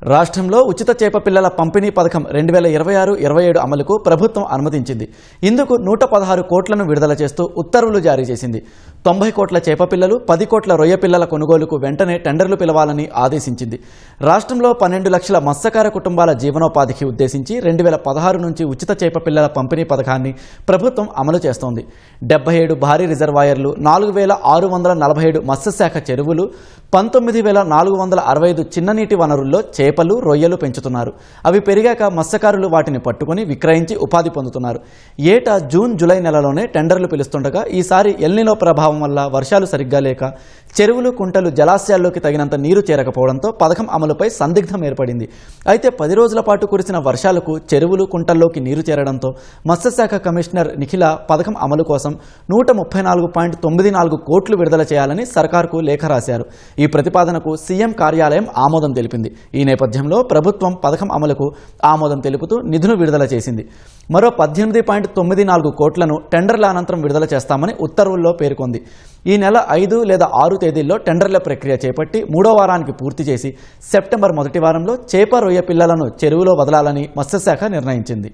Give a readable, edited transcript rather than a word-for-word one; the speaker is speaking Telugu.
రాష్ట్రంలో ఉచిత చేప పిల్లల పంపిణీ పథకం 2026-27 అమలుకు ప్రభుత్వం అనుమతించింది. ఇందుకు 116 కోట్లను విడుదల చేస్తూ ఉత్తర్వులు జారీ చేసింది. 90 కోట్ల చేప పిల్లలు, 10 కోట్ల రొయ్య పిల్లల కొనుగోలుకు వెంటనే టెండర్లు పిలవాలని ఆదేశించింది. రాష్ట్రంలో 12 లక్షల మత్స్యకార కుటుంబాల జీవనోపాధికి ఉద్దేశించి 2016 నుంచి ఉచిత చేప పిల్లల పంపిణీ పథకాన్ని ప్రభుత్వం అమలు చేస్తోంది. 77 భారీ రిజర్వాయర్లు, 4647 మత్స్యశాఖ చెరువులు, 19465 చిన్ననీటి వనరుల్లో చేపలు, రొయ్యలు పెంచుతున్నారు. అవి పెరిగాక మత్స్యకారులు వాటిని పట్టుకుని విక్రయించి ఉపాధి పొందుతున్నారు. ఏటా జూన్, జూలై నెలలోనే టెండర్లు పిలుస్తుండగా ఈసారి ఎల్నినో ప్రభావం వల్ల వర్షాలు సరిగ్గా లేక చెరువులు, కుంటలు, జలాశయాల్లోకి తగినంత నీరు చేరకపోవడంతో పథకం అమలుపై సందిగ్ధం ఏర్పడింది. అయితే 10 రోజుల పాటు కురిసిన వర్షాలకు చెరువులు, కుంటల్లోకి నీరు చేరడంతో మత్స్యశాఖ కమిషనర్ నిఖిల పథకం అమలు కోసం 134.94 కోట్లు విడుదల చేయాలని సర్కార్కు లేఖ రాశారు. ఈ ప్రతిపాదనకు సీఎం కార్యాలయం ఆమోదం తెలిపింది. ఈ నేపథ్యంలో ప్రభుత్వం పథకం అమలుకు ఆమోదం తెలుపుతూ నిధులు విడుదల చేసింది. మరో 18.94 కోట్లను టెండర్ల అనంతరం విడుదల చేస్తామని ఉత్తర్వుల్లో పేర్కొంది. ఈ నెల 5 లేదా 6 తేదీల్లో టెండర్ల ప్రక్రియ చేపట్టి 3వ వారానికి పూర్తి చేసి సెప్టెంబర్ మొదటి వారంలో చేప, రొయ్య పిల్లలను చెరువులో వదలాలని మత్స్యశాఖ నిర్ణయించింది.